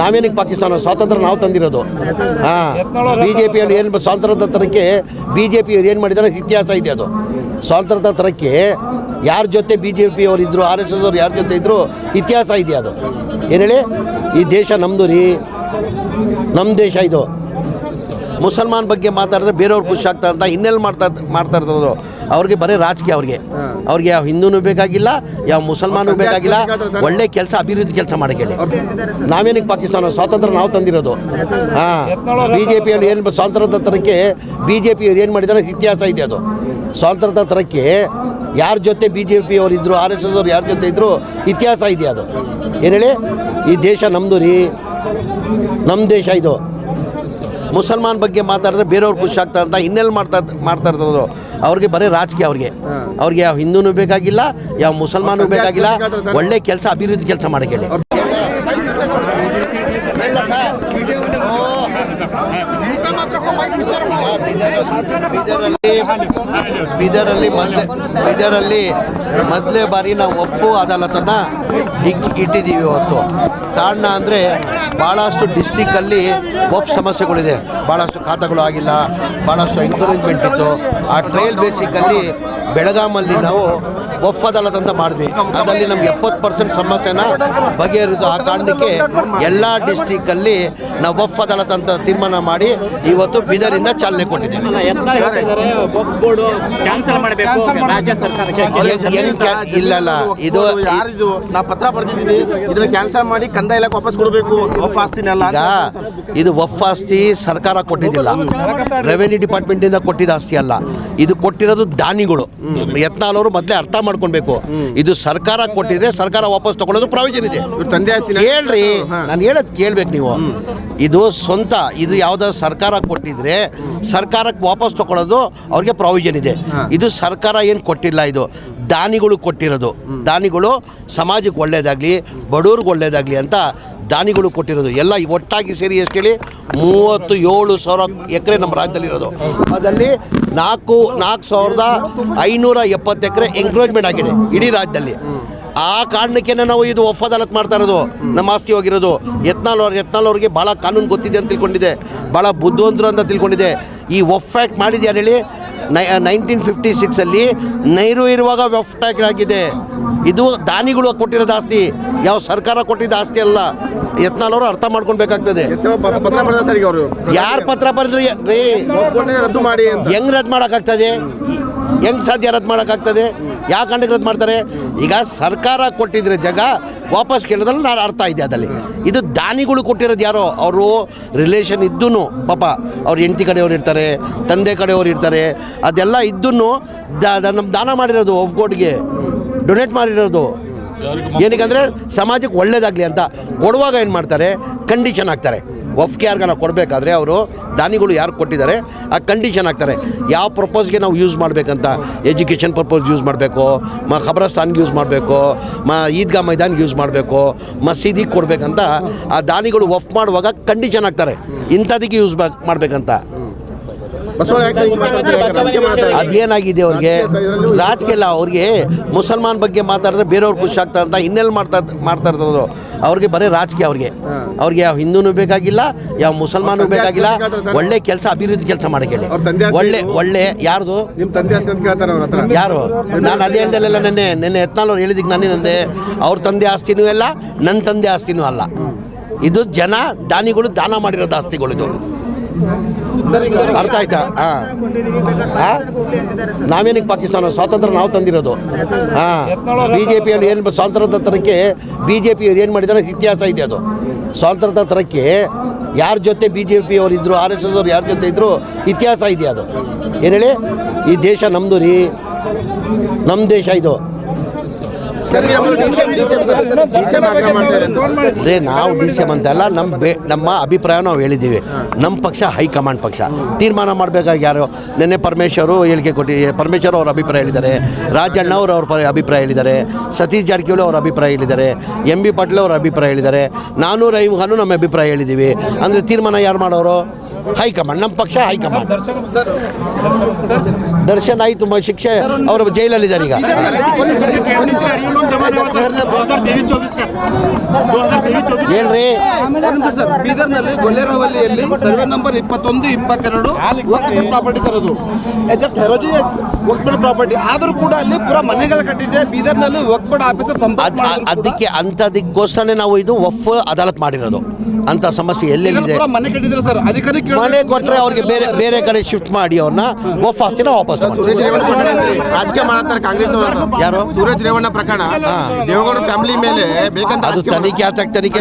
ನಾವೇನಕ್ಕೆ ಪಾಕಿಸ್ತಾನ ಸ್ವಾತಂತ್ರ್ಯ ನಾವು ತಂದಿರೋದು. BJPಯಲ್ಲಿ ಏನು ಸ್ವಾತಂತ್ರ್ಯ ತರಕ್ಕೆ BJPಯವ್ರು ಏನು ಮಾಡಿದ್ದಾರೆ ಇತಿಹಾಸ ಇದೆ. ಅದು ಸ್ವಾತಂತ್ರ್ಯ ತರಕ್ಕೆ ಯಾರ ಜೊತೆ BJP ಅವ್ರು ಇದ್ದರು, RSS ಅವ್ರು ಯಾರ ಜೊತೆ ಇದ್ದರು ಇತಿಹಾಸ ಇದೆ. ಅದು ಏನು ಹೇಳಿ, ಈ ದೇಶ ನಮ್ಮದು ರೀ, ನಮ್ಮ ದೇಶ ಇದು. ಮುಸಲ್ಮಾನ್ ಬಗ್ಗೆ ಮಾತಾಡಿದ್ರೆ ಬೇರೆಯವ್ರು ಖುಷಿ ಆಗ್ತಾರೆ ಅಂತ ಇನ್ನೆಲ್ಲಿ ಮಾಡ್ತಾ ಇರ್ತಾರೋ ಅವ್ರಿಗೆ ಬರೀ ರಾಜಕೀಯ. ಅವ್ರಿಗೆ ಯಾವ ಹಿಂದೂನೂ ಬೇಕಾಗಿಲ್ಲ, ಯಾವ ಮುಸಲ್ಮಾನೂ ಬೇಕಾಗಿಲ್ಲ. ಒಳ್ಳೆ ಕೆಲಸ, ಅಭಿವೃದ್ಧಿ ಕೆಲಸ ಮಾಡಕ್ಕೆ ಹೇಳಿ. ನಾವೇನಕ್ಕೆ ಪಾಕಿಸ್ತಾನ ಸ್ವಾತಂತ್ರ್ಯ ನಾವು ತಂದಿರೋದು. BJPಯಲ್ಲಿ ಏನು ಸ್ವಾತಂತ್ರ್ಯ ತರಕ್ಕೆ BJPಯವ್ರು ಏನು ಮಾಡಿದ್ದಾರೆ ಇತಿಹಾಸ ಇದೆ. ಅದು ಸ್ವಾತಂತ್ರ್ಯ ತರಕ್ಕೆ ಯಾರ ಜೊತೆ BJP ಅವ್ರು ಇದ್ದರು, RSS ಅವ್ರು ಯಾರ ಜೊತೆ ಇದ್ದರು ಇತಿಹಾಸ ಇದೆ. ಅದು ಏನು ಹೇಳಿ, ಈ ದೇಶ ನಮ್ಮದು ರೀ, ನಮ್ಮ ದೇಶ ಇದು. ಮುಸಲ್ಮಾನ್ ಬಗ್ಗೆ ಮಾತಾಡಿದ್ರೆ ಬೇರೆಯವ್ರು ಖುಷಿ ಆಗ್ತಾರೆ ಅಂತ ಇನ್ನೆಲ್ಲಿ ಮಾಡ್ತಾ ಇರ್ತಾರೋ ಅವ್ರಿಗೆ ಬರೀ ರಾಜಕೀಯ. ಅವ್ರಿಗೆ ಯಾವ ಹಿಂದೂನೂ ಬೇಕಾಗಿಲ್ಲ, ಯಾವ ಮುಸಲ್ಮಾನೂ ಬೇಕಾಗಿಲ್ಲ. ಒಳ್ಳೆ ಕೆಲಸ, ಅಭಿವೃದ್ಧಿ ಕೆಲಸ ಮಾಡಕ್ಕೆ ಹೇಳಿ. ಬೀದರಲ್ಲಿ ಮೊದಲೇ ಬಾರಿ ನಾವು ವಕ್ಫ್ ಅದಾಲತನ್ನು ಇಟ್ಟಿದ್ದೀವಿ. ಇವತ್ತು ಕಾರಣ ಅಂದರೆ ಭಾಳಷ್ಟು ಡಿಸ್ಟಿಕ್ಕಲ್ಲಿ ವಕ್ಫ್ ಸಮಸ್ಯೆಗಳಿದೆ. ಭಾಳಷ್ಟು ಖಾತಾಗಳು ಆಗಿಲ್ಲ, ಭಾಳಷ್ಟು ಎಂಕರೇಜ್ಮೆಂಟ್ ಇತ್ತು. ಆ ಟ್ರಯಲ್ ಬೇಸಿಕಲ್ಲಿ ಬೆಳಗಾಮಲ್ಲಿ ನಾವು ವಕ್ಫ್ ಅದಾಲತ್ ಅಂತ ಮಾಡಿದ್ವಿ. ಅದರಲ್ಲಿ ನಮ್ಗೆ 70% ಸಮಸ್ಯೆನ ಬಗೆಹರಿದು. ಆ ಕಾರಣಕ್ಕೆ ಎಲ್ಲ ಡಿಸ್ಟಿಕ್ಕಲ್ಲಿ ನಾವು ವಕ್ಫ್ ಅದಾಲತ್ ಅಂತ ತೀರ್ಮಾನ ಮಾಡಿ ಇವತ್ತು ಬೀದರಿಂದ ಚಾಲನೆ ಕೊಟ್ಟಿದ್ದೀವಿ. ಇಲ್ಲಲ್ಲ, ಇದು ನಾವು ಪತ್ರ ಬರೆದಿದ್ದೀವಿ, ಇದನ್ನ ಕ್ಯಾನ್ಸಲ್ ಮಾಡಿ ಕಂದಾಯ ಇಲಾಖೆ ವಾಪಸ್ ಕೊಡಬೇಕು. ವಕ್ಫ್ ಆಸ್ತಿನೆಲ್ಲ ಈಗ ಇದು ವಕ್ಫ್ ಆಸ್ತಿ ಸರ್ಕಾರ ಕೊಟ್ಟಿದ್ದಿಲ್ಲ, ರೆವೆನ್ಯೂ ಡಿಪಾರ್ಟ್ಮೆಂಟಿಂದ ಕೊಟ್ಟಿದ್ದ ಆಸ್ತಿ ಅಲ್ಲ. ಇದು ಕೊಟ್ಟಿರೋದು ದಾನಿಗಳು. ಯತ್ನಾಳ್ ಅವರು ಮೊದಲೇ ಅರ್ಥ ಮಾಡ್ಕೊಳ್ಬೇಕು. ಇದು ಸರ್ಕಾರ ಕೊಟ್ಟಿದ್ರೆ ಸರ್ಕಾರ ವಾಪಸ್ ತಗೊಳ್ಳೋದು ಪ್ರಾವಿಷನ್ ಇದೆ. ಹೇಳ್ರಿ, ನಾನು ಹೇಳೋದು ಕೇಳ್ಬೇಕು ನೀವು. ಇದು ಸ್ವಂತ, ಇದು ಯಾವುದಾದ್ರು ಸರ್ಕಾರ ಕೊಟ್ಟಿದ್ರೆ ಸರ್ಕಾರಕ್ಕೆ ವಾಪಸ್ ತಗೊಳ್ಳೋದು ಅವ್ರಿಗೆ ಪ್ರಾವಿಷನ್ ಇದೆ. ಇದು ಸರ್ಕಾರ ಏನು ಕೊಟ್ಟಿಲ್ಲ, ಇದು ದಾನಿಗಳು ಕೊಟ್ಟಿರೋದು. ದಾನಿಗಳು ಸಮಾಜಕ್ಕೆ ಒಳ್ಳೇದಾಗಲಿ, ಬಡವ್ರಿಗೆ ಒಳ್ಳೇದಾಗಲಿ ಅಂತ ದಾನಿಗಳು ಕೊಟ್ಟಿರೋದು. ಎಲ್ಲ ಒಟ್ಟಾಗಿ ಸೇರಿ ಎಷ್ಟು ಹೇಳಿ 37,000 ಎಕರೆ ನಮ್ಮ ರಾಜ್ಯದಲ್ಲಿರೋದು. ಅದರಲ್ಲಿ 4,570 ಎಕರೆ ಎಂಕ್ರೋಚ್ಮೆಂಟ್ ಆಗಿದೆ ಇಡೀ ರಾಜ್ಯದಲ್ಲಿ. ಆ ಕಾರಣಕ್ಕೆ ನಾವು ಇದು ವಕ್ಫ್ ಅದಾಲತ್ ಮಾಡ್ತಾ ಇರೋದು. ನಮ್ಮ ಆಸ್ತಿ ಹೋಗಿರೋದು. ಯತ್ನಾಳ್ ಅವ್ರಿಗೆ ಭಾಳ ಕಾನೂನು ಗೊತ್ತಿದೆ ಅಂತ ತಿಳ್ಕೊಂಡಿದೆ, ಭಾಳ ಬುದ್ಧಿವಂತರು ಅಂತ ತಿಳ್ಕೊಂಡಿದೆ. ಈ ವಕ್ಫ್ ಆ್ಯಕ್ಟ್ ಮಾಡಿದ್ಯಾರು ಹೇಳಿ? 1956 ನೆಹರು ಇರುವಾಗ ವಕ್ಫ್ ಆ್ಯಕ್ಟ್ ಆಗಿದೆ. ಇದು ದಾನಿಗಳು ಕೊಟ್ಟಿರೋದು ಆಸ್ತಿ, ಯಾವ ಸರ್ಕಾರ ಕೊಟ್ಟಿದ್ದ ಆಸ್ತಿ ಅಲ್ಲ. ಯತ್ನಾಳ್ ಅವರು ಅರ್ಥ ಮಾಡ್ಕೊಳ್ಬೇಕಾಗ್ತದೆ. ಯಾರು ಪತ್ರ ಬರೆದ್ರು ರೀ? ರದ್ದು ಮಾಡಿ. ಹೆಂಗ್ ರದ್ದು ಮಾಡೋಕ್ಕಾಗ್ತದೆ? ಹೆಂಗೆ ಸಾಧ್ಯ ರದ್ದು ಮಾಡೋಕ್ಕಾಗ್ತದೆ? ಯಾವ ಕಾರಣಕ್ಕೆ ರದ್ದು ಮಾಡ್ತಾರೆ? ಈಗ ಸರ್ಕಾರ ಕೊಟ್ಟಿದ್ರೆ ಜಾಗ ವಾಪಸ್ ಕೇಳೋದ್ರಲ್ಲಿ ನಾನು ಅರ್ಥ ಇದೆ ಅದಲ್ಲಿ. ಇದು ದಾನಿಗಳು ಕೊಟ್ಟಿರೋದು ಯಾರೋ, ಅವರು ರಿಲೇಷನ್ ಇದ್ದೂ ಪಾಪ ಅವ್ರು ಹೆಂಡತಿ ಕಡೆಯವ್ರು ಇರ್ತಾರೆ, ತಂದೆ ಕಡೆಯವ್ರು ಇರ್ತಾರೆ. ಅದೆಲ್ಲ ಇದ್ದೂ ನಮ್ಮ ದಾನ ಮಾಡಿರೋದು, ವಕ್ಫ್ ಬೋರ್ಡ್ಗೆ ಡೊನೇಟ್ ಮಾಡಿರೋದು. ಏನಕ್ಕಂದರೆ ಸಮಾಜಕ್ಕೆ ಒಳ್ಳೇದಾಗಲಿ ಅಂತ. ಕೊಡುವಾಗ ಏನು ಮಾಡ್ತಾರೆ, ಕಂಡೀಷನ್ ಹಾಕ್ತಾರೆ. ವಕ್ಫ್ಗೆ ಯಾರಿಗಾನ ಕೊಡಬೇಕಾದ್ರೆ ಅವರು ದಾನಿಗಳು ಯಾರು ಕೊಟ್ಟಿದ್ದಾರೆ ಆ ಕಂಡೀಷನ್ ಹಾಕ್ತಾರೆ. ಯಾವ ಪರ್ಪಸ್ಗೆ ನಾವು ಯೂಸ್ ಮಾಡಬೇಕಂತ. ಎಜುಕೇಷನ್ ಪರ್ಪಸ್ ಯೂಸ್ ಮಾಡಬೇಕು, ಖಬ್ರಸ್ತಾನ್ಗೆ ಯೂಸ್ ಮಾಡಬೇಕು, ಈದ್ಗಾ ಮೈದಾನ್ಗೆ ಯೂಸ್ ಮಾಡಬೇಕು, ಮಸೀದಿಗೆ ಕೊಡಬೇಕಂತ ಆ ದಾನಿಗಳು ವಕ್ಫ್ ಮಾಡುವಾಗ ಕಂಡೀಷನ್ ಹಾಕ್ತಾರೆ, ಇಂಥದಕ್ಕೆ ಯೂಸ್ ಮಾಡಬೇಕಂತ. ಅದೇನಾಗಿದೆ ಅವ್ರಿಗೆ ರಾಜಕೀಯ ಇಲ್ಲ. ಅವ್ರಿಗೆ ಮುಸಲ್ಮಾನ್ ಬಗ್ಗೆ ಮಾತಾಡಿದ್ರೆ ಬೇರೆಯವ್ರು ಖುಷಿ ಆಗ್ತಾರೆ ಅಂತ ಇನ್ನೆಲ್ಲಿ ಮಾಡ್ತಾ ಇರ್ತಾರೋ ಅವ್ರಿಗೆ ಬರೀ ರಾಜಕೀಯ. ಅವ್ರಿಗೆ ಯಾವ ಹಿಂದೂನೂ ಬೇಕಾಗಿಲ್ಲ, ಯಾವ ಮುಸಲ್ಮಾನೂ ಬೇಕಾಗಿಲ್ಲ. ಒಳ್ಳೆ ಕೆಲಸ, ಅಭಿವೃದ್ಧಿ ಕೆಲಸ ಮಾಡಕ್ಕೆ ಹೇಳಿ. ಒಳ್ಳೆ ಯಾರ್ದು ಯಾರು? ನಾನು ಅದೇ ಹೇಳ್ದಲ್ಲ, ನೆನ್ನೆ ಯತ್ನಾಳ್ ಅವ್ರು ಹೇಳಿದ್ದಕ್ಕೆ ನಾನೇನಂದೆ, ಅವ್ರ ತಂದೆ ಆಸ್ತಿನೂ ಅಲ್ಲ, ನನ್ನ ತಂದೆ ಆಸ್ತಿನೂ ಅಲ್ಲ. ಇದು ಜನ ದಾನಿಗಳು ದಾನ ಮಾಡಿರೋದು ಆಸ್ತಿಗಳು. ಇದು ಅರ್ಥ ಆಯ್ತಾ? ನಾವೇನಕ್ಕೆ ಪಾಕಿಸ್ತಾನ ಸ್ವಾತಂತ್ರ್ಯ ನಾವು ತಂದಿರೋದು. BJPಯಲ್ಲಿ ಏನು ಸ್ವಾತಂತ್ರ್ಯ ತರಕ್ಕೆ BJPಯವ್ರು ಏನು ಮಾಡಿದ್ದಾರೆ ಇತಿಹಾಸ ಇದೆ. ಅದು ಸ್ವಾತಂತ್ರ್ಯ ತರಕ್ಕೆ ಯಾರ ಜೊತೆ BJP ಅವ್ರು ಇದ್ದರು, RSS ಅವ್ರು ಯಾರ ಜೊತೆ ಇದ್ದರು ಇತಿಹಾಸ ಇದೆ. ಅದು ಏನು ಹೇಳಿ, ಈ ದೇಶ ನಮ್ಮದು ರೀ, ನಮ್ಮ ದೇಶ ಇದು. ನಾವು DCM ಅಂತಲ್ಲ, ನಮ್ಮ ಅಭಿಪ್ರಾಯ ನಾವು ಹೇಳಿದ್ದೀವಿ. ನಮ್ಮ ಪಕ್ಷ ಹೈಕಮಾಂಡ್ ಪಕ್ಷ ತೀರ್ಮಾನ ಮಾಡಬೇಕಾಗಿ ಯಾರು ನೆನ್ನೆ ಪರಮೇಶ್ವರು ಹೇಳಿಕೆ ಪರಮೇಶ್ವರ್ ಅವ್ರ ಅಭಿಪ್ರಾಯ ಹೇಳಿದ್ದಾರೆ, ರಾಜಣ್ಣ ಅವ್ರ ಅಭಿಪ್ರಾಯ ಹೇಳಿದ್ದಾರೆ, ಸತೀಶ್ ಜಾರಕಿಹೊಳಿ ಅವ್ರ ಅಭಿಪ್ರಾಯ ಹೇಳಿದ್ದಾರೆ, MB ಪಾಟೀಲ್ ಅವ್ರ ಅಭಿಪ್ರಾಯ ಹೇಳಿದ್ದಾರೆ, ನಾನು ರಹೀಮ್ ಖಾನು ನಮ್ಮ ಅಭಿಪ್ರಾಯ ಹೇಳಿದ್ದೀವಿ. ಅಂದರೆ ತೀರ್ಮಾನ ಯಾರು ಮಾಡೋರು? ಹೈಕಮಾಂಡ್. ನಮ್ಮ ಪಕ್ಷ ಹೈಕಮಾಂಡ್. ದರ್ಶನ್ ಆಯಿತು ಶಿಕ್ಷೆ ಅವರು ಜೈಲಲ್ಲಿದ್ದಾರೆ ಈಗ. ಹೇಳ್ರಿ. ಬೀದರ್ನಲ್ಲಿ ಗೊಲ್ಲೇರವಲ್ಲಿಯಲ್ಲಿ ಸರ್ವೆ ನಂಬರ್ 21, 22 ಪ್ರಾಪರ್ಟಿ ಸರ್. ಅದು ಹೆರೋಜಿ ವಕ್ಫ್ ಪ್ರಾಪರ್ಟಿ ಆದರೂ ಕೂಡ ಅಲ್ಲಿ ಪೂರಾ ಮನೆಗಳು ಕಟ್ಟಿದೆ. ಬೀದರ್ನಲ್ಲಿ ವಕ್ಫ್ ಆಫೀಸರ್ ಅದಕ್ಕೆ ಅಂಥದಕ್ಕೋಸ್ಕರನೇ ನಾವು ಇದು ವಫ್ ಅದಾಲತ್ ಮಾಡಿರೋದು. ಅಂಥ ಸಮಸ್ಯೆ ಎಲ್ಲೆಲ್ಲಿದೆ ಮನೆ ಕಟ್ಟಿದ್ರು ಸರ್. ಅಧಿಕಾರಿ ಮನೆ ಕೊಟ್ಟರೆ ಅವ್ರಿಗೆ ಬೇರೆ ಬೇರೆ ಕಡೆ ಶಿಫ್ಟ್ ಮಾಡಿ ಅವ್ರನ್ನ ವಫ್ ಆಸ್ತಿನ ವಾಪಸ್ ಸುರೇಶ್ ರೇವಣ್ಣ ರಾಜಕೀಯ ಮಾಡ್ತಾರೆ ಕಾಂಗ್ರೆಸ್ ಯಾರು ಸುರೇಶ್ ರೇವಣ್ಣ ಪ್ರಕರಣ ದೇವೇಗೌಡ ಫ್ಯಾಮಿಲಿ ಮೇಲೆ ಬೇಕಂತ ಅದು ತನಿಖೆ ಆತ ತನಿಖೆ